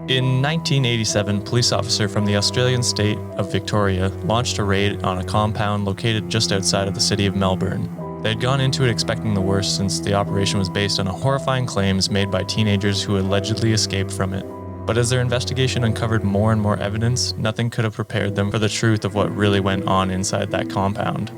In 1987, police officer from the Australian state of Victoria launched a raid on a compound located just outside of the city of Melbourne. They had gone into it expecting the worst since the operation was based on horrifying claims made by teenagers who allegedly escaped from it. But as their investigation uncovered more and more evidence, nothing could have prepared them for the truth of what really went on inside that compound.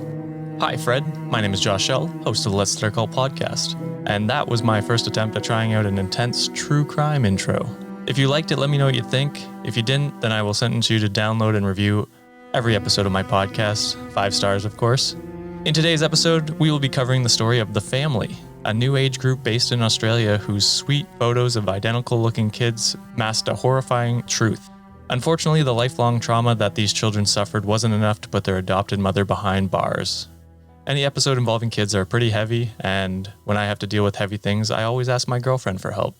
Hi Fred, my name is Josh Shell, host of the Let's Let Her Call podcast, and that was my first attempt at trying out an intense true crime intro. If you liked it, let me know what you think. If you didn't, then I will sentence you to download and review every episode of my podcast, 5 stars of course. In today's episode, we will be covering the story of The Family, a new age group based in Australia whose sweet photos of identical-looking kids masked a horrifying truth. Unfortunately, the lifelong trauma that these children suffered wasn't enough to put their adopted mother behind bars. Any episode involving kids are pretty heavy, and when I have to deal with heavy things, I always ask my girlfriend for help.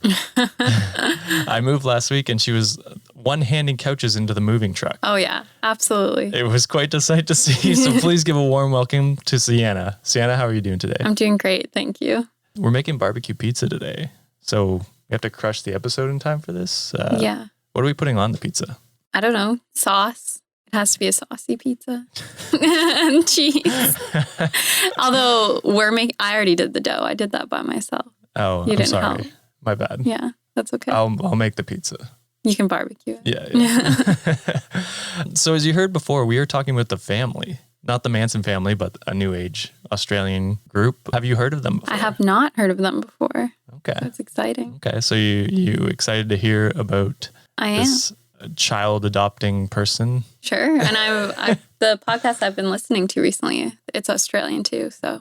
I moved last week, and she was one-handing couches into the moving truck. Oh, yeah, absolutely. It was quite a sight to see, so please give a warm welcome to Sienna. Sienna, how are you doing today? I'm doing great, thank you. We're making barbecue pizza today, so we have to crush the episode in time for this. Yeah. What are we putting on the pizza? I don't know, sauce. It has to be a saucy pizza. And cheese. Although I already did the dough. I did that by myself. Oh, You I'm didn't sorry. help. My bad. Yeah, that's okay. I'll make the pizza. You can barbecue it. Yeah. So as you heard before, we are talking with The Family. Not the Manson family, but a new age Australian group. Have you heard of them before? I have not heard of them before. Okay. That's exciting. Okay. So you excited to hear about I am. this child adopting person? Sure. And the podcast I've been listening to recently, it's Australian too. So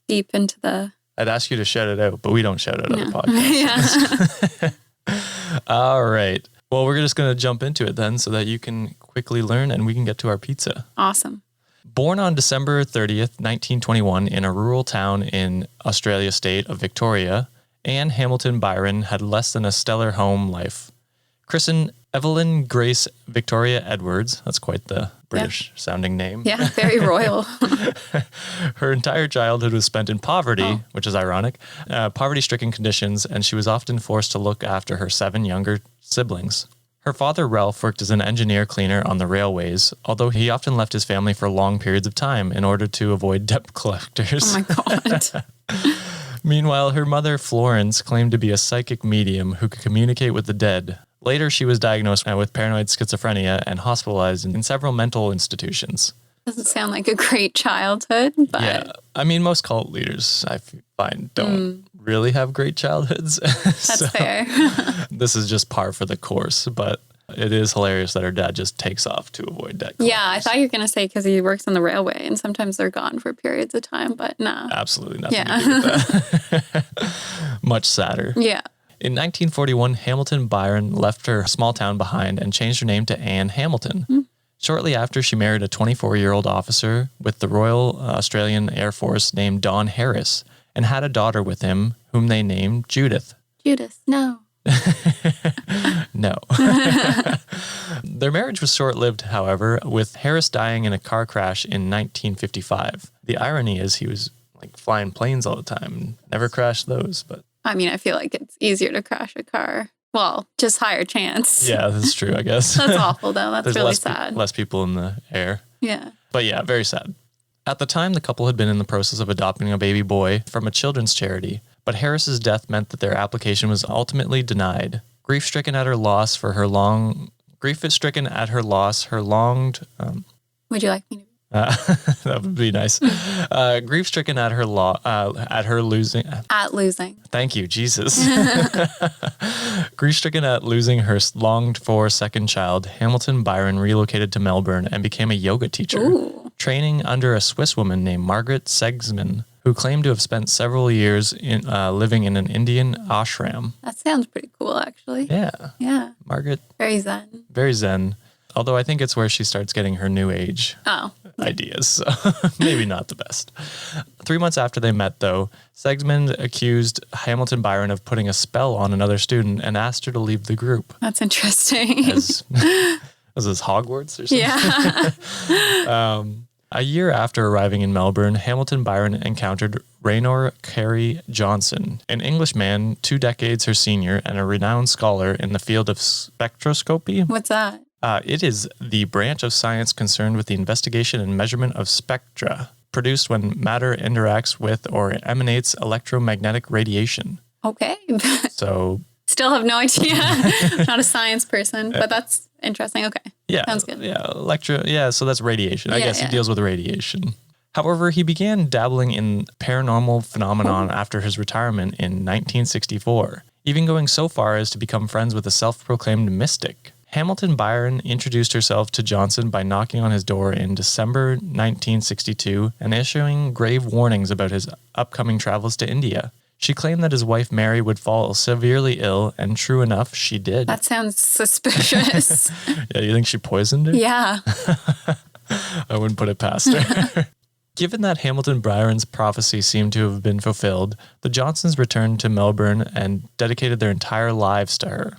deep into the... I'd ask you to shout it out, but we don't shout out other podcasts. Yeah. All right. Well, we're just going to jump into it then so that you can quickly learn and we can get to our pizza. Awesome. Born on December 30th, 1921 in a rural town in Australia state of Victoria, Anne Hamilton-Byrne had less than a stellar home life. Christened Evelyn Grace Victoria Edwards, that's quite the British sounding name. Yeah, very royal. Her entire childhood was spent in poverty, which is ironic, poverty-stricken conditions, and she was often forced to look after her 7 younger siblings. Her father, Ralph, worked as an engineer cleaner on the railways, although he often left his family for long periods of time in order to avoid debt collectors. Oh my God. Meanwhile, her mother, Florence, claimed to be a psychic medium who could communicate with the dead. Later, she was diagnosed with paranoid schizophrenia and hospitalized in several mental institutions. Doesn't sound like a great childhood, but... Yeah, I mean, most cult leaders, I find, don't really have great childhoods. That's fair. This is just par for the course, but it is hilarious that her dad just takes off to avoid debt collectors. Yeah, I thought you were going to say because he works on the railway and sometimes they're gone for periods of time, but no. Absolutely nothing to do with that. Much sadder. Yeah. In 1941, Hamilton-Byrne left her small town behind and changed her name to Anne Hamilton. Shortly after, she married a 24-year-old officer with the Royal Australian Air Force named Don Harris and had a daughter with him whom they named Judith. Judith, no. No. Their marriage was short-lived, however, with Harris dying in a car crash in 1955. The irony is he was flying planes all the time, never crashed those, but... I mean, I feel like it's easier to crash a car. Well, just higher chance. Yeah, that's true, I guess. That's awful, though. That's There's really sad. less people in the air. Yeah. But yeah, very sad. At the time, the couple had been in the process of adopting a baby boy from a children's charity, but Harris's death meant that their application was ultimately denied. Grief-stricken at her loss, her longed... Would you like me to? That would be nice. Grief-stricken at her losing. At losing. Thank you, Jesus. Grief-stricken at losing her longed-for second child, Hamilton-Byrne relocated to Melbourne and became a yoga teacher, training under a Swiss woman named Margaret Segsman, who claimed to have spent several years living in an Indian ashram. That sounds pretty cool, actually. Yeah. Yeah. Margaret. Very zen. Very zen. Although I think it's where she starts getting her new age ideas. So maybe not the best. 3 months after they met, though, Segsman accused Hamilton-Byrne of putting a spell on another student and asked her to leave the group. That's interesting. Was this Hogwarts or something? Yeah. A year after arriving in Melbourne, Hamilton-Byrne encountered Raynor Carey Johnson, an English man 2 decades her senior and a renowned scholar in the field of spectroscopy. What's that? It is the branch of science concerned with the investigation and measurement of spectra, produced when matter interacts with or emanates electromagnetic radiation. Okay. So... Still have no idea. Not a science person, but that's interesting. Okay. Yeah. Sounds good. Yeah, so that's radiation. I guess he deals with radiation. However, he began dabbling in paranormal phenomenon after his retirement in 1964, even going so far as to become friends with a self-proclaimed mystic. Hamilton-Byrne introduced herself to Johnson by knocking on his door in December 1962 and issuing grave warnings about his upcoming travels to India. She claimed that his wife Mary would fall severely ill, and true enough, she did. That sounds suspicious. Yeah, you think she poisoned her? Yeah. I wouldn't put it past her. Given that Hamilton-Byrne's prophecy seemed to have been fulfilled, the Johnsons returned to Melbourne and dedicated their entire lives to her.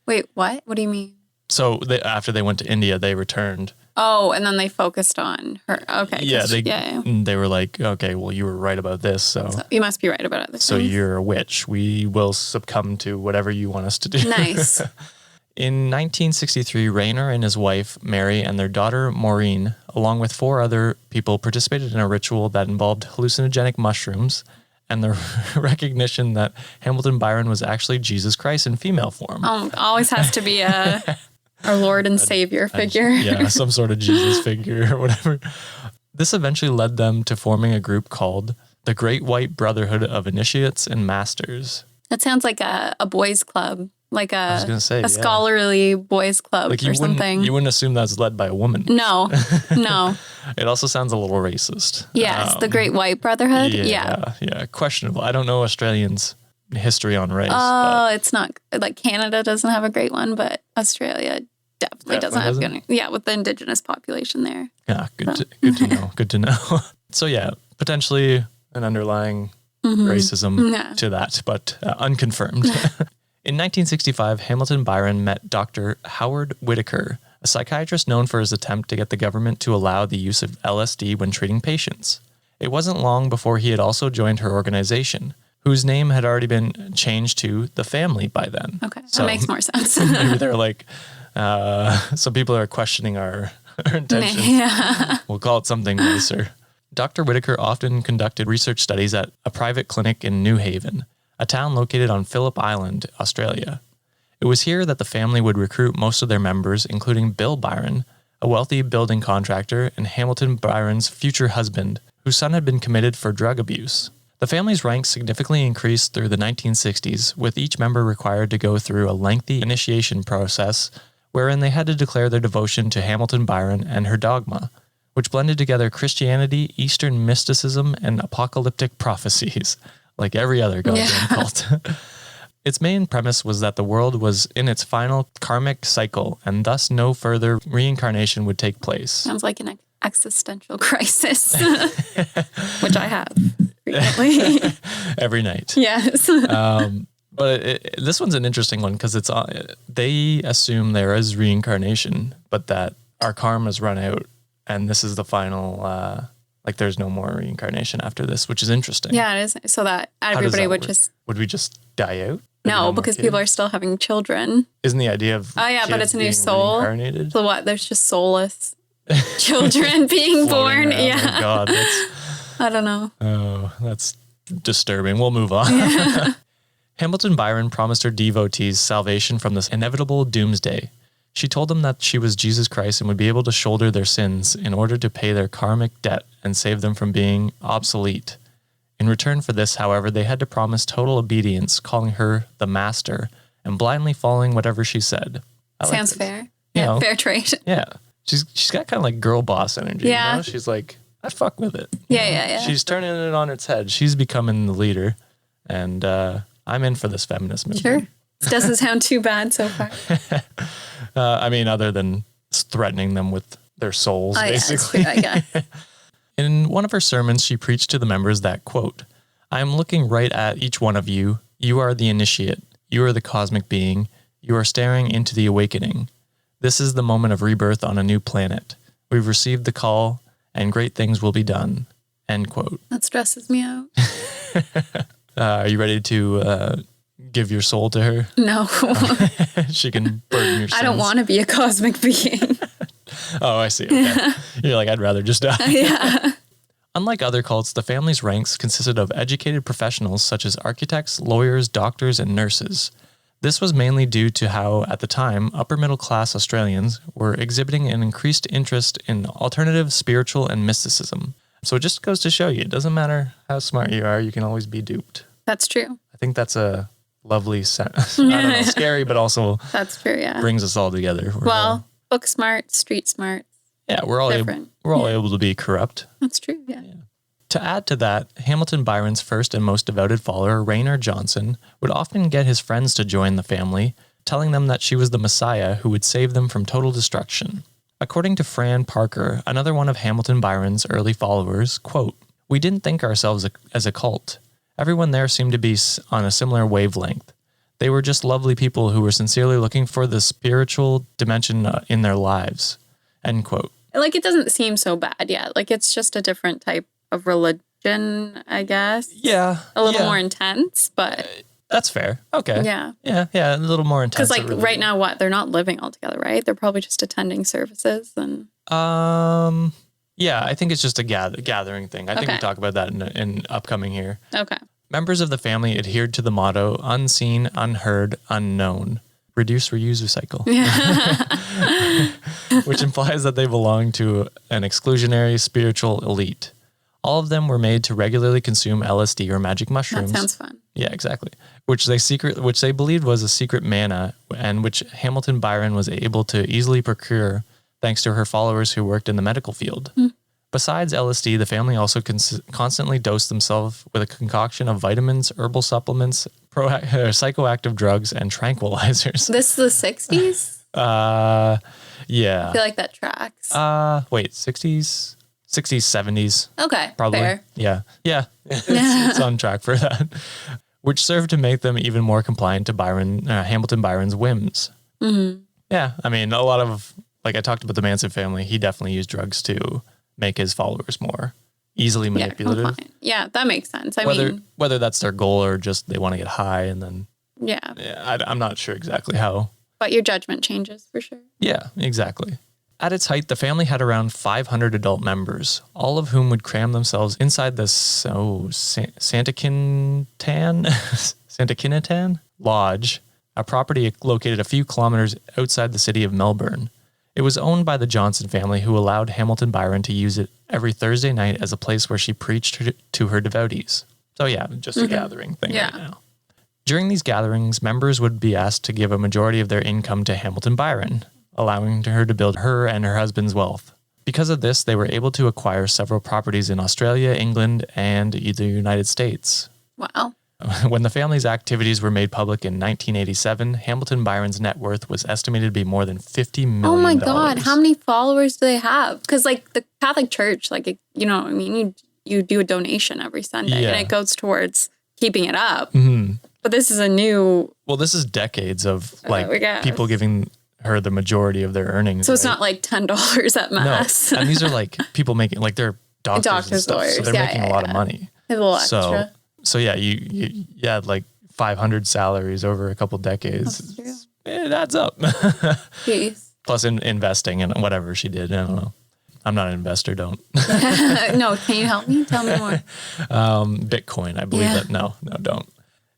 Wait, what? What do you mean? So after they went to India, they returned. Oh, and then they focused on her. Okay. Yeah, they were like, okay, well, you were right about this, so you must be right about it. So you're a witch. We will succumb to whatever you want us to do. Nice. In 1963, Raynor and his wife, Mary, and their daughter, Maureen, along with 4 other people, participated in a ritual that involved hallucinogenic mushrooms and the recognition that Hamilton-Byrne was actually Jesus Christ in female form. Always has to be our Lord and Savior figure. Some sort of Jesus figure or whatever. This eventually led them to forming a group called the Great White Brotherhood of Initiates and Masters. That sounds like a boys' club. Like a scholarly boys' club like or something. You wouldn't assume that's led by a woman. No. It also sounds a little racist. Yes, the Great White Brotherhood. Yeah. Questionable. I don't know Australians' history on race. It's not like Canada doesn't have a great one, but Australia definitely doesn't have good. Yeah, with the indigenous population there. Yeah, good to know. Good to know. So yeah, potentially an underlying racism to that, but unconfirmed. In 1965, Hamilton-Byrne met Dr. Howard Whitaker, a psychiatrist known for his attempt to get the government to allow the use of LSD when treating patients. It wasn't long before he had also joined her organization, whose name had already been changed to The Family by then. Okay, that makes more sense. Maybe they're like, some people are questioning our intentions. Yeah. We'll call it something nicer. Dr. Whitaker often conducted research studies at a private clinic in New Haven, a town located on Phillip Island, Australia. It was here that the family would recruit most of their members, including Bill Byrne, a wealthy building contractor, and Hamilton-Byrne's future husband, whose son had been committed for drug abuse. The family's ranks significantly increased through the 1960s, with each member required to go through a lengthy initiation process wherein they had to declare their devotion to Hamilton-Byrne and her dogma, which blended together Christianity, Eastern mysticism, and apocalyptic prophecies, like every other goddamn cult. Its main premise was that the world was in its final karmic cycle, and thus no further reincarnation would take place. Sounds like an existential crisis, which I have frequently. Every night. Yes. But this one's an interesting one because they assume there is reincarnation, but that our karma's run out, and this is the final... there's no more reincarnation after this, which is interesting. Yeah, it is. So that everybody would just... Would we just die out? No, because people are still having children. Isn't the idea of but it's a new soul. Reincarnated? So what? There's just soulless children being born. Around. Yeah. Oh God, I don't know. Oh, that's disturbing. We'll move on. Yeah. Hamilton-Byrne promised her devotees salvation from this inevitable doomsday. She told them that she was Jesus Christ and would be able to shoulder their sins in order to pay their karmic debt and save them from being obsolete. In return for this, however, they had to promise total obedience, calling her the master, and blindly following whatever she said. Sounds fair. Yeah, fair trade. Yeah. She's got kind of like girl boss energy. Yeah. You know? She's like, I fuck with it. Yeah. She's turning it on its head. She's becoming the leader. And I'm in for this feminist movement. Sure. It doesn't sound too bad so far. Other than threatening them with their souls, basically. Yeah, I guess. In one of her sermons, she preached to the members that, quote, I am looking right at each one of you. You are the initiate. You are the cosmic being. You are staring into the awakening. This is the moment of rebirth on a new planet. We've received the call, and great things will be done. End quote. That stresses me out. Are you ready to give your soul to her? No. She can burden your sins. I don't want to be a cosmic being. Oh, I see. Okay. You're like, I'd rather just die. Yeah. Unlike other cults, the family's ranks consisted of educated professionals such as architects, lawyers, doctors, and nurses. This was mainly due to how, at the time, upper-middle-class Australians were exhibiting an increased interest in alternative spiritual and mysticism. So it just goes to show you, it doesn't matter how smart you are, you can always be duped. That's true. I think that's a lovely sentence. I don't know, scary, but that's true, yeah. brings us all together. Well, book smart, street smart. Yeah, we're all able to be corrupt. That's true, yeah. To add to that, Hamilton-Byron's first and most devoted follower, Raynor Johnson, would often get his friends to join the family, telling them that she was the Messiah who would save them from total destruction. According to Fran Parker, another one of Hamilton-Byron's early followers, quote, "We didn't think ourselves as a cult. Everyone there seemed to be on a similar wavelength. They were just lovely people who were sincerely looking for the spiritual dimension in their lives." End quote. Like, it doesn't seem so bad yet. Like, it's just a different type of religion, I guess. Yeah. A little more intense, but... That's fair. Okay. Yeah. Yeah, a little more intense. Because, like, right now, they're not living all together, right? They're probably just attending services and... Yeah, I think it's just a gathering thing. I think we talk about that in upcoming here. Okay. Members of the family adhered to the motto, unseen, unheard, unknown. Reduce, reuse, recycle. Which implies that they belong to an exclusionary spiritual elite. All of them were made to regularly consume LSD or magic mushrooms. That sounds fun. Yeah, exactly. Which they believed was a secret manna, and which Hamilton-Byrne was able to easily procure thanks to her followers who worked in the medical field. Besides LSD, the family also constantly dosed themselves with a concoction of vitamins, herbal supplements, psychoactive drugs, and tranquilizers. This is the 60s? Yeah. I feel like that tracks. Wait, 60s, 70s. Okay, probably. fair. Yeah. It's on track for that. Which served to make them even more compliant to Hamilton-Byron's whims. Mm-hmm. Yeah, I mean, a lot of, like I talked about the Manson family, he definitely used drugs to make his followers more easily manipulative. Yeah, that makes sense. Whether that's their goal or just they want to get high and then... Yeah. I'm not sure exactly how. But your judgment changes for sure. Yeah, exactly. At its height, the family had around 500 adult members, all of whom would cram themselves inside the Santa Kinitan Lodge, a property located a few kilometers outside the city of Melbourne. It was owned by the Johnson family, who allowed Hamilton-Byrne to use it every Thursday night as a place where she preached to her devotees. So yeah, just a gathering thing right now. During these gatherings, members would be asked to give a majority of their income to Hamilton-Byrne, allowing her to build her and her husband's wealth. Because of this, they were able to acquire several properties in Australia, England, and the United States. Wow. When the family's activities were made public in 1987, Hamilton-Byron's net worth was estimated to be more than $50 million. Oh my God, how many followers do they have? Because, like, the Catholic Church, like, you know what I mean? You do a donation every Sunday, and it goes towards keeping it up. Mm-hmm. But this is a new... Well, this is decades of, like, people giving her the majority of their earnings. So it's not like $10 at Mass. No. And these are, like, people making, like, they're doctors and stuff, lawyers. so they're making a lot of money. A little extra. So yeah, you had like 500 salaries over a couple decades. It adds up. Jeez. Plus investing and whatever she did. I don't know. I'm not an investor. Don't. No, can you help me? Tell me more. Bitcoin, I believe that. No, don't.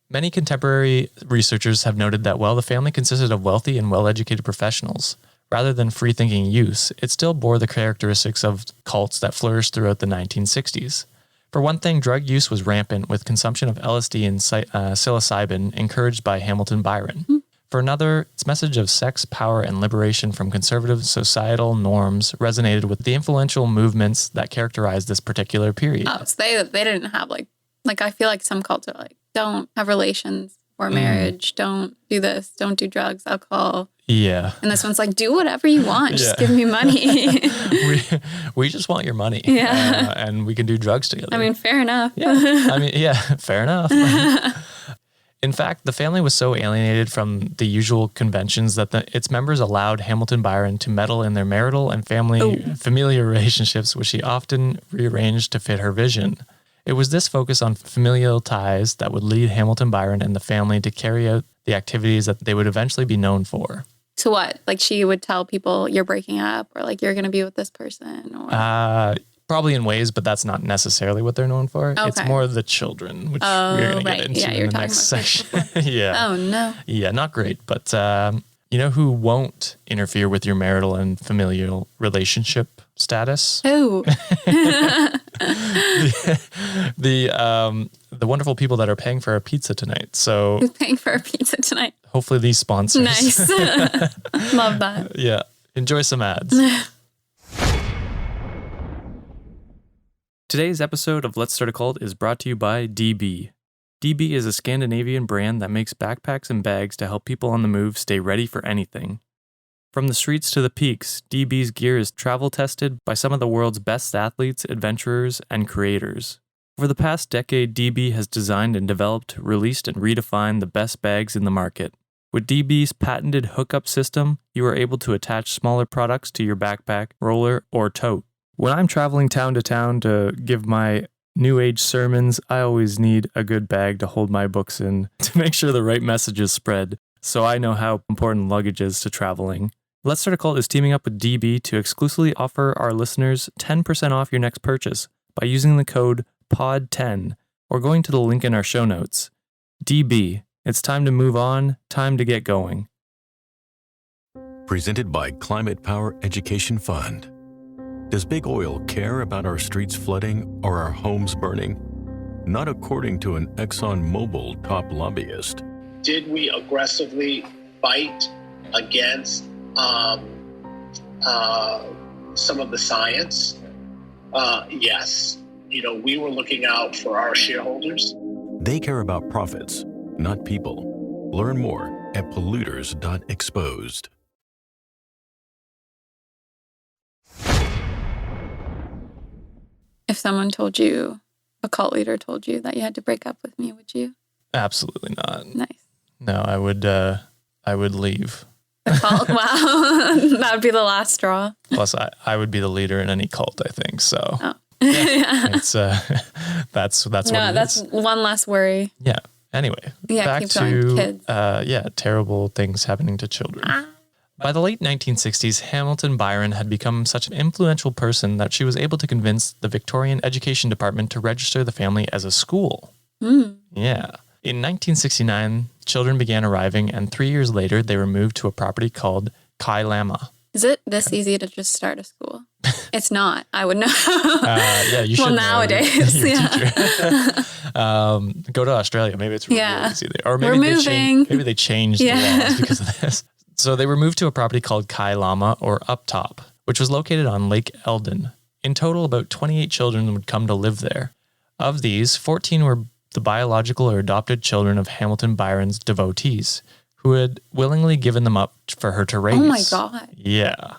Many contemporary researchers have noted that while the family consisted of wealthy and well-educated professionals, rather than free-thinking youths, it still bore the characteristics of cults that flourished throughout the 1960s. For one thing, drug use was rampant, with consumption of LSD and psilocybin encouraged by Hamilton-Byrne. For another, its message of sex, power, and liberation from conservative societal norms resonated with the influential movements that characterized this particular period. Oh, so they didn't have like I feel like some cults are like, don't have relations or marriage, don't do this, don't do drugs, alcohol. Yeah. And this one's like, do whatever you want. Just give me money. we just want your money. Yeah. And we can do drugs together. I mean, fair enough. Yeah. Fair enough. In fact, the family was so alienated from the usual conventions that its members allowed Hamilton-Byrne to meddle in their marital and familial relationships, which she often rearranged to fit her vision. It was this focus on familial ties that would lead Hamilton-Byrne and the family to carry out the activities that they would eventually be known for. To what? Like she would tell people you're breaking up or like you're going to be with this person? Or... Probably in ways, but that's not necessarily what they're known for. Okay. It's more the children, which we're going to get into in the next section. Yeah. Oh, no. Yeah, not great. But you know who won't interfere with your marital and familial relationship status? Who? The wonderful people that are paying for our pizza tonight. So who's paying for our pizza tonight? Hopefully these sponsors. Nice. Love that. Yeah. Enjoy some ads. Today's episode of Let's Start a Cult is brought to you by DB. DB is a Scandinavian brand that makes backpacks and bags to help people on the move stay ready for anything. From the streets to the peaks, DB's gear is travel tested by some of the world's best athletes, adventurers, and creators. Over the past decade, DB has designed and developed, released, and redefined the best bags in the market. With DB's patented hookup system, you are able to attach smaller products to your backpack, roller, or tote. When I'm traveling town to town to give my New Age sermons, I always need a good bag to hold my books in to make sure the right messages spread, so I know how important luggage is to traveling. Let's Start a Cult is teaming up with DB to exclusively offer our listeners 10% off your next purchase by using the code POD10 or going to the link in our show notes. DB, it's time to move on, time to get going. Presented by Climate Power Education Fund. Does big oil care about our streets flooding or our homes burning? Not according to an ExxonMobil top lobbyist. Did we aggressively fight against some of the science? Yes. You know, we were looking out for our shareholders. They care about profits, not people. Learn more at polluters.exposed. If someone told you, a cult leader told you that you had to break up with me, would you? Absolutely not. Nice. No, I would leave. The cult? Wow. That would be the last straw. Plus, I would be the leader in any cult, I think. So, oh. Yeah, it's that's what it that's is. One less worry. Yeah. Anyway, back to kids. Terrible things happening to children. By the late 1960s, Hamilton-Byrne had become such an influential person that she was able to convince the Victorian Education Department to register the family as a school. Yeah. In 1969, children began arriving, and 3 years later, they were moved to a property called Kayla. Is it this easy to just start a school? It's not. I would know. Yeah, you should. Well, nowadays, go to Australia. Maybe it's really easy there. Or maybe maybe they changed the laws because of this. So they were moved to a property called Kayla, or Up Top, which was located on Lake Eldon. In total, about 28 children would come to live there. Of these, 14 were the biological or adopted children of Hamilton-Byrne's devotees, who had willingly given them up for her to raise. Oh my God. Yeah.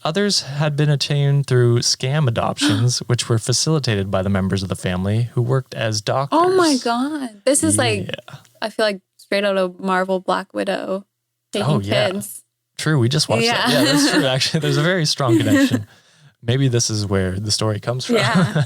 Others had been obtained through scam adoptions, which were facilitated by the members of the family who worked as doctors. Oh my God. This is like, I feel like straight out of Marvel Black Widow. Taking kids. True, we just watched that. Yeah, that's true. Actually, there's a very strong connection. Maybe this is where the story comes from. Yeah.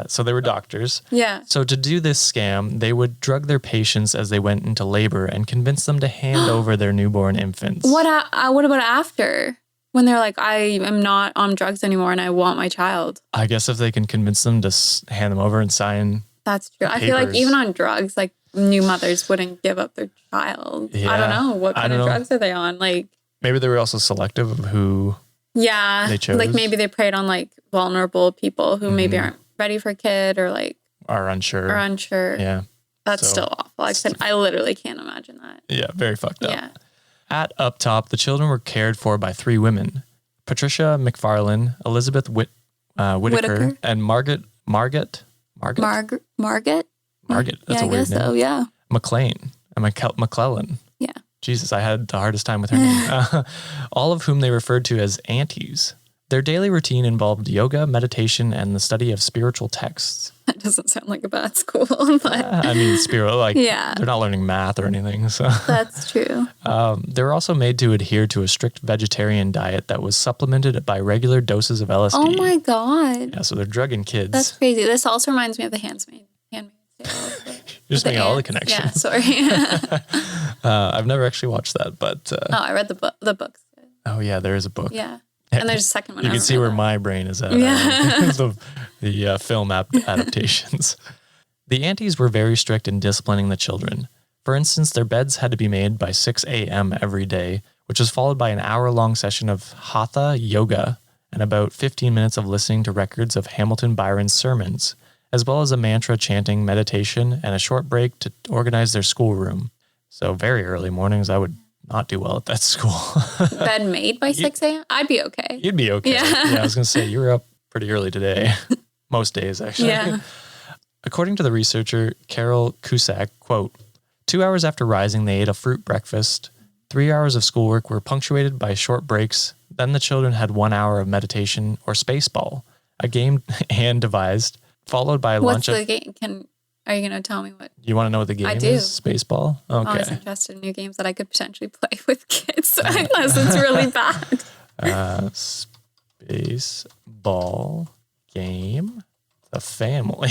So they were doctors. Yeah. So to do this scam, they would drug their patients as they went into labor and convince them to hand over their newborn infants. What about after? When they're like, I am not on drugs anymore and I want my child. I guess if they can convince them to hand them over and sign. That's true. I feel like even on drugs, like new mothers wouldn't give up their child. Yeah. I don't know. What kind of drugs are they on? Like maybe they were also selective of who they chose. Like maybe they preyed on like vulnerable people who maybe aren't ready for a kid or like are unsure. Yeah. That's still awful. I literally can't imagine that. Yeah, very fucked up. Yeah. At Up Top, the children were cared for by 3 women: Patricia McFarlane, Elizabeth Whitaker, and Margaret. That's a weird name. So, yeah. McLean and McClellan. Yeah. Jesus, I had the hardest time with her name. All of whom they referred to as aunties. Their daily routine involved yoga, meditation, and the study of spiritual texts. That doesn't sound like a bad school. But I mean, Spiro, like, yeah, they're not learning math or anything. So that's true. They were also made to adhere to a strict vegetarian diet that was supplemented by regular doses of LSD. Oh my God. Yeah, so they're drugging kids. That's crazy. This also reminds me of the Handmaid's Tale. You're just making all the connections. Yeah, sorry. I've never actually watched that, but... I read the books. Oh, yeah, there is a book. Yeah. And there's a second one. You can see where my brain is at. Yeah. The film adaptations. The aunties were very strict in disciplining the children. For instance, their beds had to be made by 6 a.m. every day, which was followed by an hour-long session of hatha yoga and about 15 minutes of listening to records of Hamilton-Byron's sermons, as well as a mantra chanting, meditation, and a short break to organize their schoolroom. So very early mornings, I would not do well at that school. Bed made by 6 a.m.? I'd be okay. You'd be okay. Yeah, I was going to say, you were up pretty early today. Most days, actually. Yeah. According to the researcher, Carole Cusack, quote, 2 hours after rising, they ate a fruit breakfast. 3 hours of schoolwork were punctuated by short breaks. Then the children had 1 hour of meditation or spaceball, a game Anne devised, followed by a lunch of... What's the game? Are you going to tell me what? You want to know what the game is? Spaceball? Okay. I'm always interested in new games that I could potentially play with kids, unless it's really bad. Spaceball game, the family.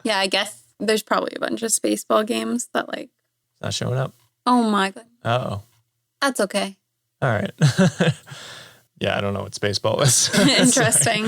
Yeah, I guess there's probably a bunch of spaceball games that like... It's not showing up. Oh my God. Uh-oh. That's okay. All right. Yeah, I don't know what spaceball is. Interesting.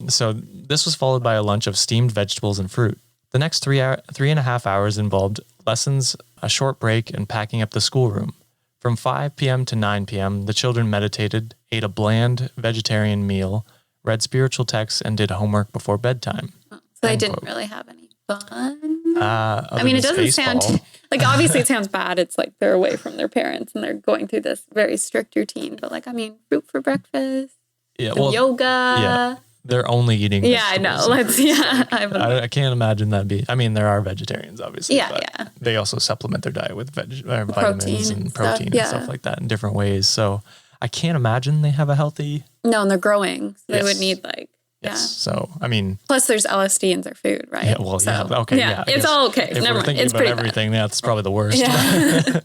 So this was followed by a lunch of steamed vegetables and fruit. The next 3.5 hours involved lessons, a short break, and packing up the schoolroom. From 5 p.m. to 9 p.m., the children meditated, ate a bland vegetarian meal, read spiritual texts, and did homework before bedtime. So they didn't really have any fun. I mean, it doesn't sound like, obviously it sounds bad. It's like they're away from their parents and they're going through this very strict routine. But like, I mean, fruit for breakfast, yoga. Yeah, they're only eating. Yeah, I know. I can't imagine that be. I mean, there are vegetarians, obviously. Yeah, but yeah. They also supplement their diet with vitamins and protein and stuff like that in different ways. So I can't imagine they have a healthy. No, and they're growing. So Yes. they would need like. Yes. Yeah. So, I mean. Plus, there's LSD in their food, right? Yeah, well, so, yeah. Okay. Yeah. It's all okay. If Never we're mind. thinking It's about pretty everything, that's probably the worst. Yeah.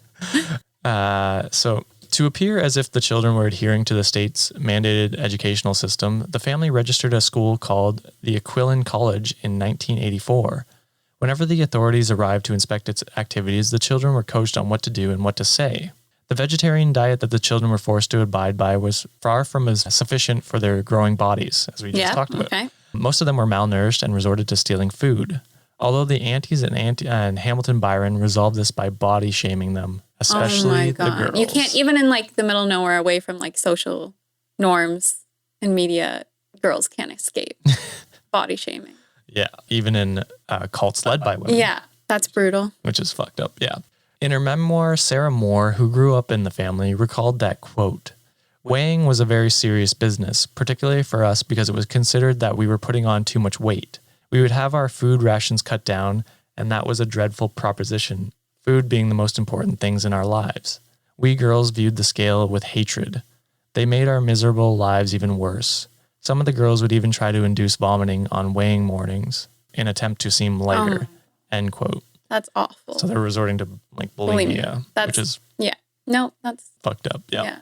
So, to appear as if the children were adhering to the state's mandated educational system, the family registered a school called the Aquilon College in 1984. Whenever the authorities arrived to inspect its activities, the children were coached on what to do and what to say. The vegetarian diet that the children were forced to abide by was far from as sufficient for their growing bodies, as we just talked about. Okay. Most of them were malnourished and resorted to stealing food. Although the aunties and Hamilton-Byrne resolved this by body shaming them, especially the girls. You can't, even in like the middle of nowhere, away from like social norms and media, girls can't escape body shaming. Yeah, even in cults led by women. Yeah, that's brutal. Which is fucked up, yeah. In her memoir, Sarah Moore, who grew up in the family, recalled that, quote, weighing was a very serious business, particularly for us because it was considered that we were putting on too much weight. We would have our food rations cut down, and that was a dreadful proposition, food being the most important things in our lives. We girls viewed the scale with hatred. They made our miserable lives even worse. Some of the girls would even try to induce vomiting on weighing mornings in attempt to seem lighter, end quote. That's awful. So they're resorting to like bulimia, which is that's fucked up. Yeah.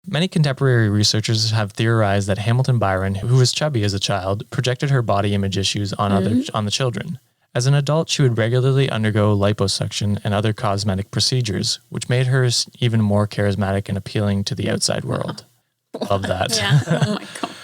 Many contemporary researchers have theorized that Hamilton-Byrne, who was chubby as a child, projected her body image issues on on the children. As an adult, she would regularly undergo liposuction and other cosmetic procedures, which made her even more charismatic and appealing to the outside world. Love that. Yeah. Oh my God.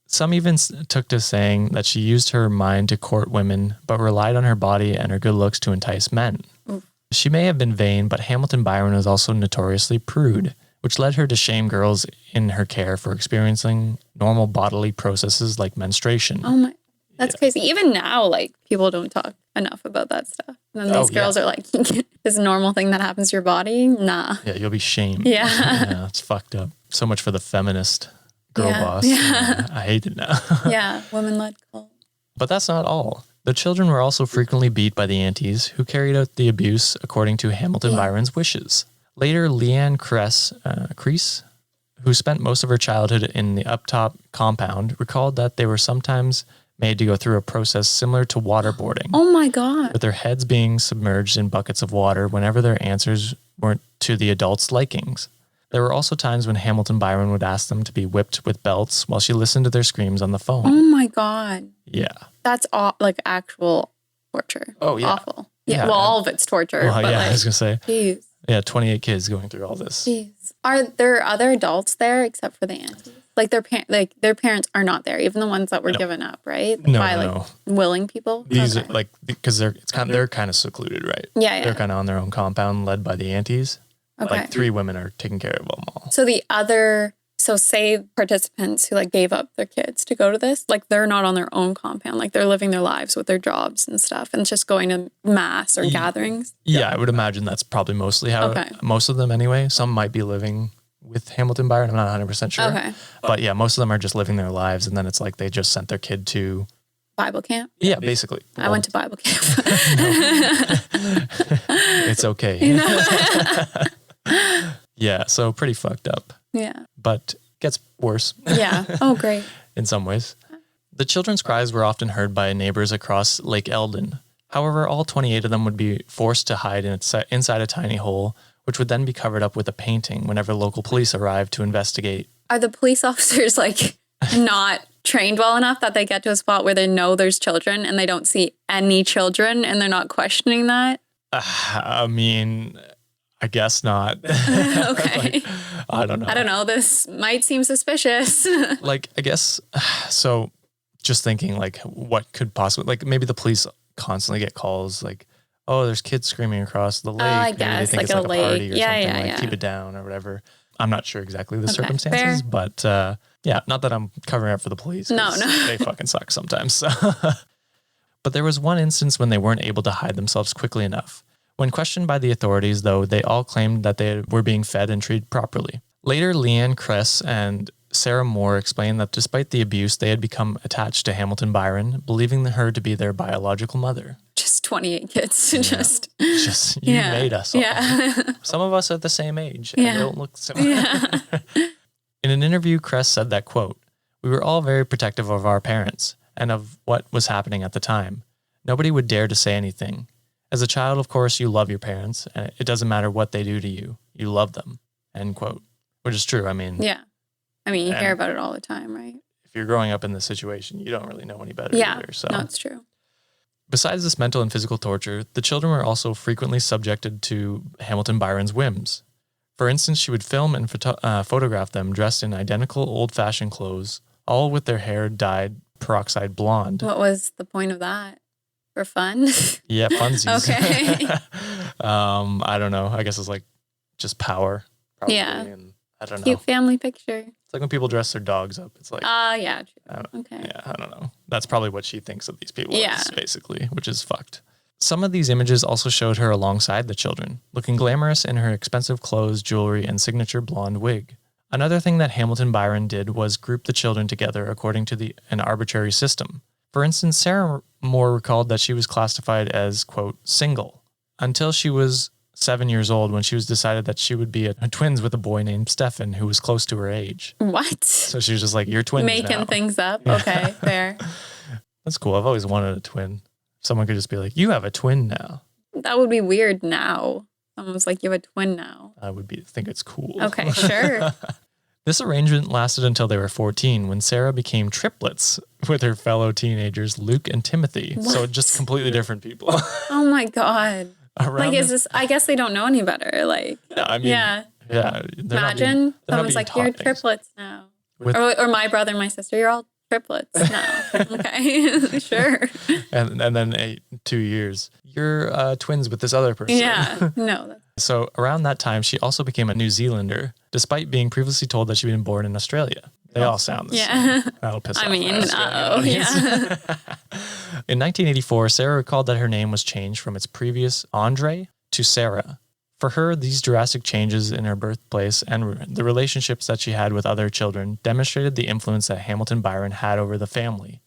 Some even took to saying that she used her mind to court women, but relied on her body and her good looks to entice men. Oof. She may have been vain, but Hamilton-Byrne was also notoriously prude, which led her to shame girls in her care for experiencing normal bodily processes like menstruation. Oh my, that's crazy. Even now, like, people don't talk enough about that stuff. And then these girls are like, this normal thing that happens to your body? Nah. Yeah, you'll be shamed. Yeah. Yeah, it's fucked up. So much for the feminist girl boss. Yeah. I hate it now. Yeah, women-led cult. But that's not all. The children were also frequently beat by the aunties, who carried out the abuse according to Hamilton-Byron's wishes. Later, Leanne Crease, who spent most of her childhood in the Uptop compound, recalled that they were sometimes made to go through a process similar to waterboarding. Oh my God. With their heads being submerged in buckets of water whenever their answers weren't to the adults' likings. There were also times when Hamilton-Byrne would ask them to be whipped with belts while she listened to their screams on the phone. Oh my God. Yeah. That's like actual torture. Oh, yeah. Awful. Yeah. Well, all of it's torture. Well, but yeah, like, I was going to say. Jeez. Yeah, 28 kids going through all this. Jeez. Are there other adults there except for the aunties? Like their parents are not there, even the ones that were given up, right? No. Willing people. These are like, because they're kind of secluded, right? Yeah. They're kind of on their own compound, led by the aunties. Okay. Like 3 women are taking care of them all. So say participants who like gave up their kids to go to this, like they're not on their own compound, like they're living their lives with their jobs and stuff, and just going to mass or gatherings. Yeah, I would imagine that's probably mostly how most of them anyway. Some might be living with Hamilton-Byrne. I'm not 100% sure. Okay. But yeah, most of them are just living their lives, and then it's like they just sent their kid to Bible camp. Yeah, basically. I went to Bible camp. It's okay. Yeah, so pretty fucked up. Yeah. But gets worse. Yeah. Oh, great. In some ways. The children's cries were often heard by neighbors across Lake Eldon. However, all 28 of them would be forced to hide inside a tiny hole, which would then be covered up with a painting whenever local police arrived to investigate. Are the police officers like not trained well enough that they get to a spot where they know there's children and they don't see any children and they're not questioning that? I mean, I guess not. Okay. Like, I don't know. This might seem suspicious. Like, I guess, so just thinking like what could possibly, like maybe the police constantly get calls like, oh, there's kids screaming across the lake. I Maybe guess, they think like it's a like a party lake. or something, like keep it down or whatever. I'm not sure exactly the circumstances, fair. but yeah, not that I'm covering up for the police. No. They fucking suck sometimes. So. But there was one instance when they weren't able to hide themselves quickly enough. When questioned by the authorities, though, they all claimed that they were being fed and treated properly. Later, Leanne Kress and Sarah Moore explained that despite the abuse, they had become attached to Hamilton-Byrne, believing her to be their biological mother. Just 28 kids. Just you made us all. Yeah. Some of us are the same age and don't look similar. Yeah. In an interview, Kress said that, quote, "We were all very protective of our parents and of what was happening at the time. Nobody would dare to say anything. As a child, of course, you love your parents, and it doesn't matter what they do to you. You love them," end quote. Which is true. I mean, yeah. I mean, you hear about it all the time, right? If you're growing up in this situation, you don't really know any better either. So. No, it's true. Besides this mental and physical torture, the children were also frequently subjected to Hamilton-Byrne's whims. For instance, she would film and photograph them dressed in identical old-fashioned clothes, all with their hair dyed peroxide blonde. What was the point of that? For fun? Yeah, funsies. Okay. I don't know. I guess it's like just power. Probably. Yeah. And I don't know. Cute family picture. It's like when people dress their dogs up. It's like, yeah, true. Okay. Yeah, I don't know. That's probably what she thinks of these people Yeah. as, basically, which is fucked. Some of these images also showed her alongside the children, looking glamorous in her expensive clothes, jewelry, and signature blonde wig. Another thing that Hamilton-Byrne did was group the children together according to an arbitrary system. For instance, Sarah Moore recalled that she was classified as, quote, single, until she was 7 years old when she was decided that she would be twins with a boy named Stefan who was close to her age. What? So she was just like, you're twins Making now. things up. Okay, fair. That's cool. I've always wanted a twin. Someone could just be like, you have a twin now. That would be weird now. Someone's like, you have a twin now. I would think it's cool. Okay, sure. This arrangement lasted until they were 14 when Sarah became triplets with her fellow teenagers, Luke and Timothy. What? So just completely different people. Oh my God. Like, is this, I guess they don't know any better. Like, yeah, I mean, yeah. they're Imagine not someone's being like, taught you're things. triplets now. With- Or my brother and my sister, you're all triplets now. Okay, sure. And then 2 years, you're twins with this other person. Yeah, no. So around that time, she also became a New Zealander, despite being previously told that she'd been born in Australia. They all sound the same. That'll piss off. I mean, my Australian audience. yeah. In 1984, Sarah recalled that her name was changed from its previous Andre to Sarah. For her, these drastic changes in her birthplace and the relationships that she had with other children demonstrated the influence that Hamilton-Byrne had over the family.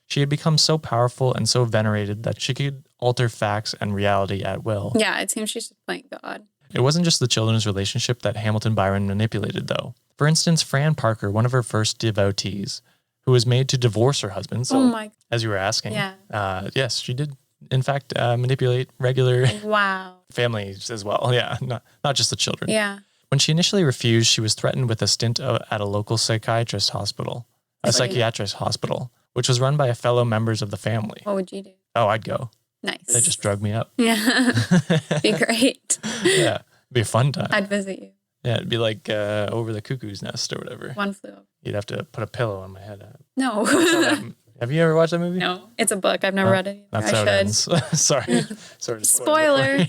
She had become so powerful and so venerated that she could alter facts and reality at will. Yeah, it seems she's just playing God. It wasn't just the children's relationship that Hamilton-Byrne manipulated, though. For instance, Fran Parker, one of her first devotees, who was made to divorce her husband. So, as you were asking, yes, she did, in fact, manipulate regular families as well. Yeah, not just the children. Yeah. When she initially refused, she was threatened with a stint at a local psychiatric hospital, which was run by fellow members of the family. What would you do? Oh, I'd go. Nice. They just drug me up. Yeah. Be great. Yeah. It'd be a fun time. I'd visit you. Yeah, it'd be like Over the Cuckoo's Nest or whatever. One flew over. You'd have to put a pillow on my head. No. Have you ever watched that movie? No. It's a book. I've never read it. That's how it ends. Sorry. Sorry to Spoiler.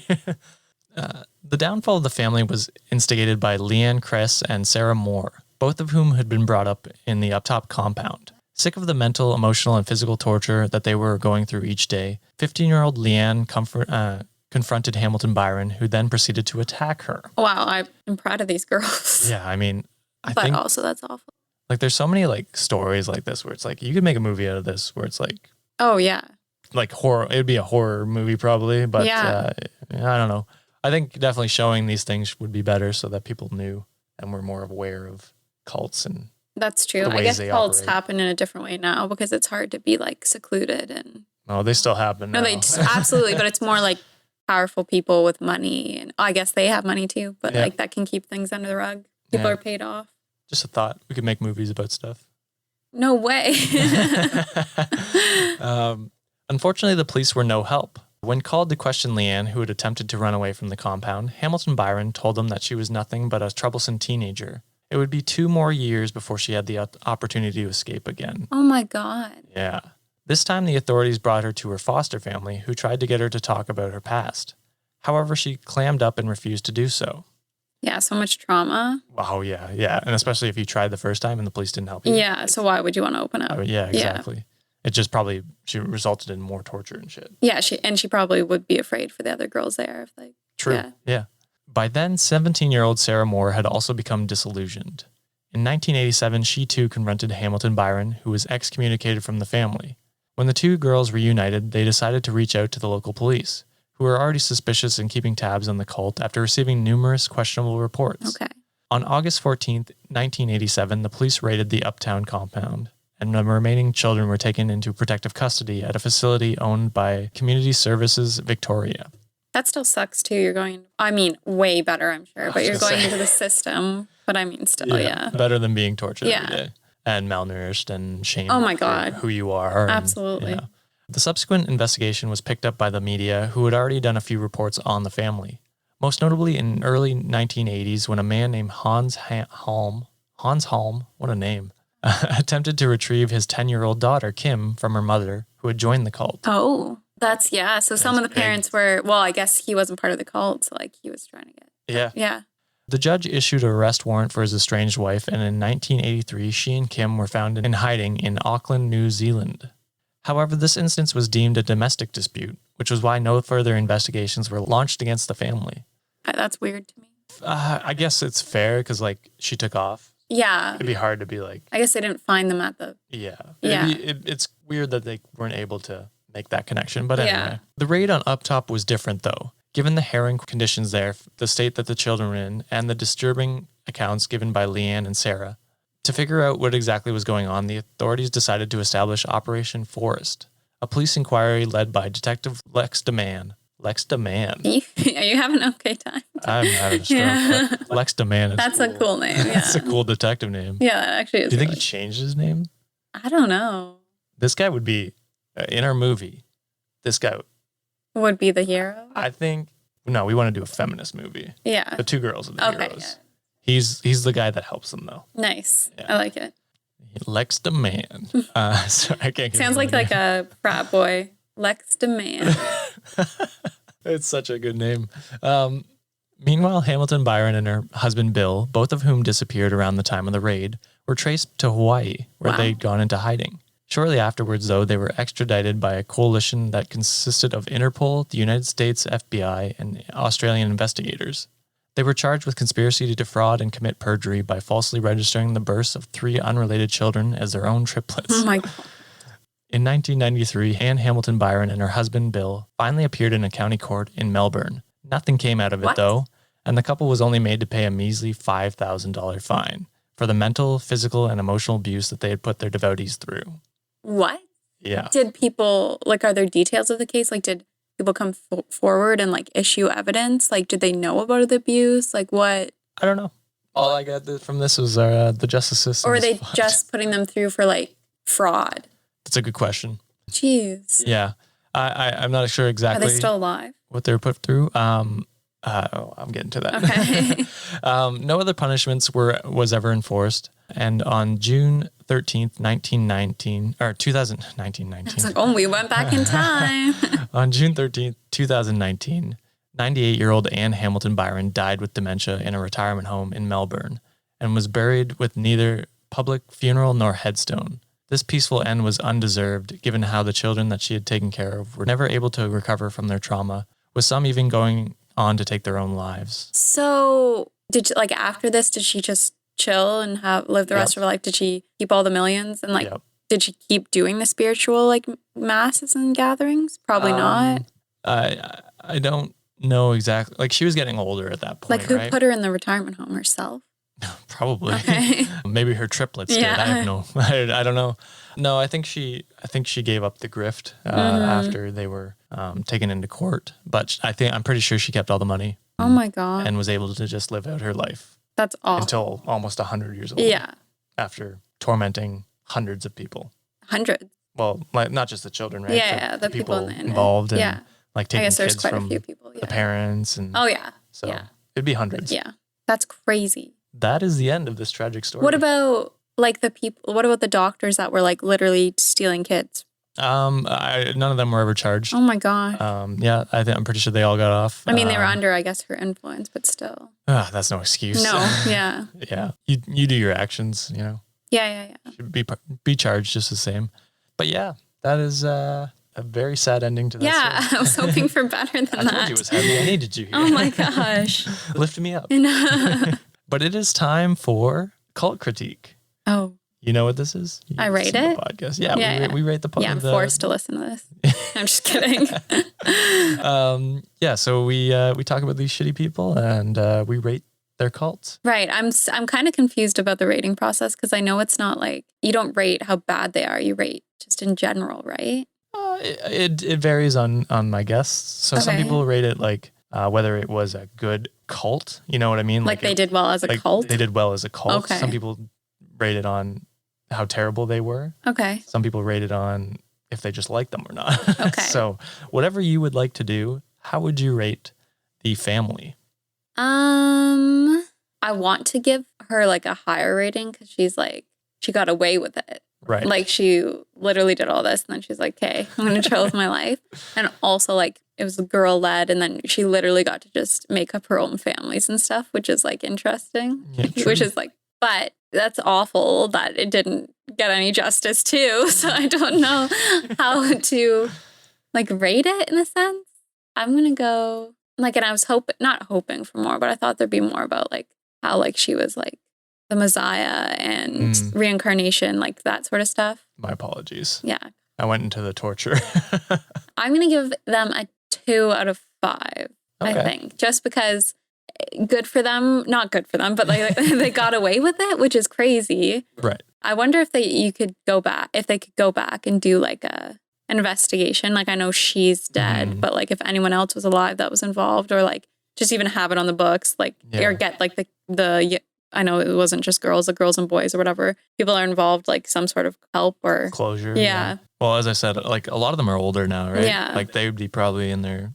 The downfall of the family was instigated by Leanne Kress and Sarah Moore, both of whom had been brought up in the Uptop compound. Sick of the mental, emotional, and physical torture that they were going through each day, 15-year-old Leanne confronted Hamilton-Byrne, who then proceeded to attack her. Wow, I'm proud of these girls. Yeah, I mean, I but think also that's awful. Like, there's so many like stories like this where it's like you could make a movie out of this where it's like, oh yeah, like horror. It would be a horror movie probably, but I don't know. I think definitely showing these things would be better so that people knew and were more aware of cults and. That's true. I guess cults happen in a different way now because it's hard to be like secluded and. No, they still happen. No, they absolutely, but it's more like powerful people with money, and I guess they have money too. But like that can keep things under the rug. People are paid off. Just a thought. We could make movies about stuff. No way. Unfortunately, the police were no help. When called to question Leanne, who had attempted to run away from the compound, Hamilton-Byrne told them that she was nothing but a troublesome teenager. It would be 2 more years before she had the opportunity to escape again. Oh my God. Yeah. This time, the authorities brought her to her foster family, who tried to get her to talk about her past. However, she clammed up and refused to do so. Yeah, so much trauma. Oh, yeah. And especially if you tried the first time and the police didn't help you. Yeah, so why would you want to open up? Yeah, exactly. Yeah. It just she resulted in more torture and shit. Yeah, she probably would be afraid for the other girls there. True, yeah. By then, 17-year-old Sarah Moore had also become disillusioned. In 1987, she too confronted Hamilton-Byrne, who was excommunicated from the family. When the two girls reunited, they decided to reach out to the local police, who were already suspicious and keeping tabs on the cult after receiving numerous questionable reports. Okay. On August 14th, 1987, the police raided the Uptown compound, and the remaining children were taken into protective custody at a facility owned by Community Services Victoria. That still sucks too. You're going, way better, I'm sure, but you're going into the system. But still, yeah. Better than being tortured every day and malnourished and shamed oh my God. for who you are. Absolutely. And, The subsequent investigation was picked up by the media, who had already done a few reports on the family. Most notably in early 1980s when a man named Hans Holm, what a name, attempted to retrieve his 10-year-old daughter, Kim, from her mother, who had joined the cult. Oh. So some of the parents were, I guess he wasn't part of the cult, so he was trying to get. Yeah. Yeah. The judge issued an arrest warrant for his estranged wife, and in 1983, she and Kim were found in hiding in Auckland, New Zealand. However, this instance was deemed a domestic dispute, which was why no further investigations were launched against the family. That's weird to me. I guess it's fair because, she took off. Yeah. It'd be hard to be like... I guess they didn't find them at the... Yeah. Yeah. It's weird that they weren't able to make that connection. But anyway, the raid on Uptop was different though. Given the harrowing conditions there, the state that the children were in, and the disturbing accounts given by Leanne and Sarah, to figure out what exactly was going on, the authorities decided to establish Operation Forest, a police inquiry led by Detective Lex DeMann. Lex DeMann. Are you having an okay time? I'm having a stroke. Yeah. Lex DeMann. That's cool. A cool name. Yeah. That's a cool detective name. Yeah, that actually is. Do you think he changed his name? I don't know. This guy would be, in our movie, this guy would be the hero? I think, no, we want to do a feminist movie. Yeah. The two girls are the heroes. Yeah. He's the guy that helps them, though. Nice. Yeah. I like it. Lex DeMann. Sorry, I can't. Sounds like a frat boy. Lex DeMann. It's such a good name. Meanwhile, Hamilton-Byrne and her husband Bill, both of whom disappeared around the time of the raid, were traced to Hawaii, where they'd gone into hiding. Shortly afterwards, though, they were extradited by a coalition that consisted of Interpol, the United States FBI, and Australian investigators. They were charged with conspiracy to defraud and commit perjury by falsely registering the births of 3 unrelated children as their own triplets. Oh my God. In 1993, Anne Hamilton-Byrne and her husband Bill finally appeared in a county court in Melbourne. Nothing came out of it, though, and the couple was only made to pay a measly $5,000 fine for the mental, physical, and emotional abuse that they had put their devotees through. What? Yeah. Did people, like, are there details of the case? Like, did people come forward and, like, issue evidence? Like, did they know about the abuse? Like, what? I don't know. All I got from this was the justice system. Or are they just putting them through for, like, fraud? That's a good question. Jeez. Yeah. I'm not sure exactly. Are they still alive? What they were put through? I'm getting to that. Okay. No other punishments was ever enforced. And on June 13th, 2019. It's like, oh, we went back in time. On June 13th, 2019, 98-year-old Anne Hamilton-Byrne died with dementia in a retirement home in Melbourne and was buried with neither public funeral nor headstone. This peaceful end was undeserved, given how the children that she had taken care of were never able to recover from their trauma, with some even going on to take their own lives. So, after this, did she just chill and live the rest of her life? Did she keep all the millions? And, did she keep doing the spiritual, like, masses and gatherings? Probably not. I don't know exactly. Like, she was getting older at that point, like, who put her in the retirement home? Herself? Probably. Okay. Maybe her triplets did. I have no. I don't know. No, I think she gave up the grift after they were taken into court. But I'm pretty sure she kept all the money. Oh my God. And was able to just live out her life. That's awful. Until almost 100 years old. Yeah. After tormenting hundreds of people. Hundreds. Well, like not just the children, right? Yeah, the people involved and like taking I guess there's kids quite from a few people, the parents and so it'd be hundreds. Yeah. That's crazy. That is the end of this tragic story. What about like the people? What about the doctors that were like literally stealing kids? None of them were ever charged. Oh my God. Yeah, I'm pretty sure they all got off. I mean, they were under, I guess, her influence, but still. That's no excuse. No. Yeah. Yeah. You do your actions, you know. Yeah. Should be charged just the same. But yeah, that is a very sad ending to that Yeah, story. I was hoping for better than that. I told you it was heavy. I needed you here. Oh my gosh. Lift me up. But it is time for cult critique. Oh. You know what this is? I rate it? Podcast. Yeah, we rate the podcast. Yeah, I'm forced to listen to this. I'm just kidding. So we talk about these shitty people and we rate their cults. Right. I'm kind of confused about the rating process because I know it's not like you don't rate how bad they are. You rate just in general, right? It varies on my guests. So some people rate it like whether it was a good cult. You know what I mean? Like they did well as a cult? They did well as a cult. Okay. Some people rate it on how terrible they were. Okay. Some people rate it on if they just like them or not. Okay. So whatever you would like to do, how would you rate the family? I want to give her like a higher rating because she's like, she got away with it. Right. Like she literally did all this and then she's like, okay, I'm going to chill with my life. And also like it was girl led and then she literally got to just make up her own families and stuff, which is like interesting, which is like, but that's awful that it didn't get any justice too. So I don't know how to like rate it in a sense. I'm going to go like, and I was not hoping for more, but I thought there'd be more about like how like she was like the Messiah and reincarnation, like that sort of stuff. My apologies. Yeah. I went into the torture. I'm going to give them a 2 out of 5, I think, just because good for them, not good for them, but like they got away with it, which is crazy. Right. I wonder if they could go back and do like an investigation. Like I know she's dead, but like if anyone else was alive that was involved or like just even have it on the books, like or get like the I know it wasn't just girls, the girls and boys or whatever. People are involved, like some sort of help or closure. Yeah. Well, as I said, like a lot of them are older now, right? Yeah. Like they would be probably in their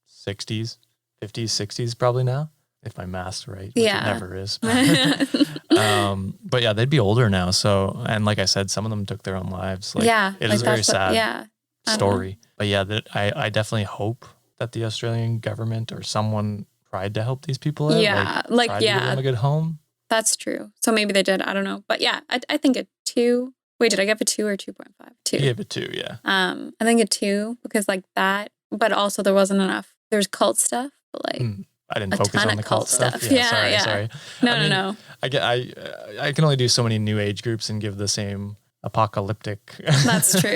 60s, 50s, 60s probably now, if my math's right. Which it never is. But yeah, they'd be older now. So, and like I said, some of them took their own lives. Like, it is a very sad story. But yeah, I definitely hope that the Australian government or someone tried to help these people out. Yeah. Tried to give them a good home. That's true. So maybe they did. I don't know. But yeah, I think a 2. Wait, did I give a 2 or 2.5? 2. You gave a 2, yeah. I think a 2 because like that, but also there wasn't enough. There's cult stuff, but like I didn't focus on the cult stuff. Sorry. No. I can only do so many new age groups and give the same apocalyptic That's true.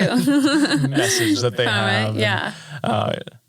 message that they have. Yeah.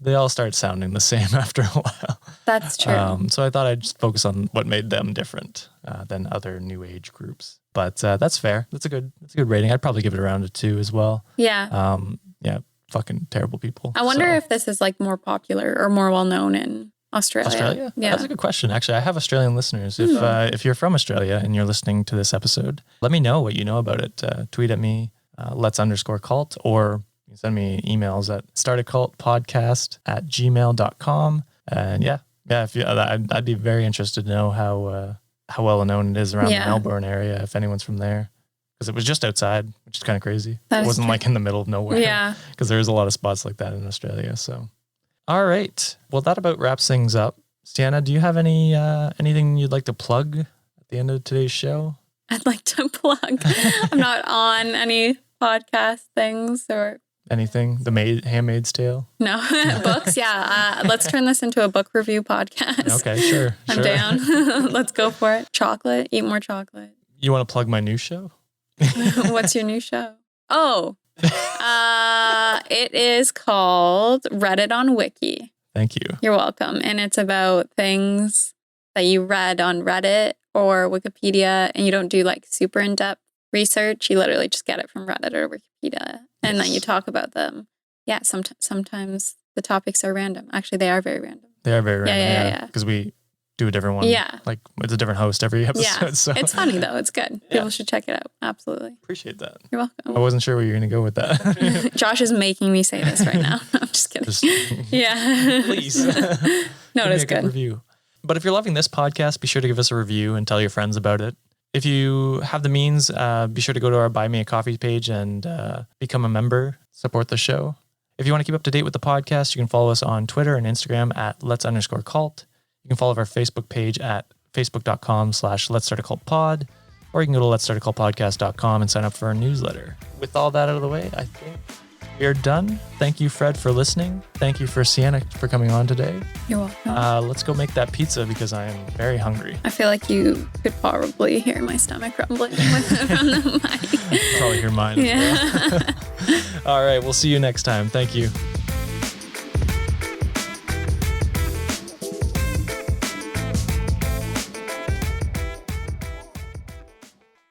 They all start sounding the same after a while. That's true. So I thought I'd just focus on what made them different than other new age groups. But that's fair. That's a good rating. I'd probably give it around a 2 as well. Yeah. Yeah, fucking terrible people. I wonder if this is like more popular or more well known in Australia. Australia? Yeah. That's a good question. Actually, I have Australian listeners. If you're from Australia and you're listening to this episode, let me know what you know about it. Tweet at me, let's_cult, or you can send me emails at startacultpodcast@gmail.com. And yeah, if you, I'd be very interested to know how well known it is around the Melbourne area, if anyone's from there. Because it was just outside, which is kind of crazy. It wasn't like in the middle of nowhere. Yeah. Because there's a lot of spots like that in Australia. So, all right. Well, that about wraps things up. Sienna, do you have anything you'd like to plug at the end of today's show? I'd like to plug. I'm not on any podcast things or anything. The Handmaid's Tale? No. Books, yeah. Let's turn this into a book review podcast. Okay, sure. I'm down. Let's go for it. Chocolate. Eat more chocolate. You want to plug my new show? What's your new show? Oh, it is called Reddit on Wiki. Thank you. You're welcome. And it's about things that you read on Reddit or Wikipedia, and you don't do like super in-depth research. You literally just get it from Reddit or Wikipedia, and then you talk about them. Yeah, sometimes the topics are random. Actually, they are very random. They are very random. Yeah. Because we do a different one. Yeah. Like it's a different host every episode. Yeah. So. It's funny though. It's good. People should check it out. Absolutely. Appreciate that. You're welcome. I wasn't sure where you were going to go with that. Josh is making me say this right now. I'm just kidding. Yeah. Please. No, it is good. Review. But if you're loving this podcast, be sure to give us a review and tell your friends about it. If you have the means, be sure to go to our Buy Me a Coffee page and become a member, support the show. If you want to keep up to date with the podcast, you can follow us on Twitter and Instagram at @let's_cult. You can follow our Facebook page at facebook.com/let's_start-a-cult-pod, or you can go to let's_start-a-cult-podcast.com and sign up for our newsletter. With all that out of the way, I think we are done. Thank you, Fred, for listening. Thank you for Sienna for coming on today. You're welcome. Let's go make that pizza because I am very hungry. I feel like you could probably hear my stomach rumbling from the mic. Probably hear mine. Yeah. All right, we'll see you next time. Thank you.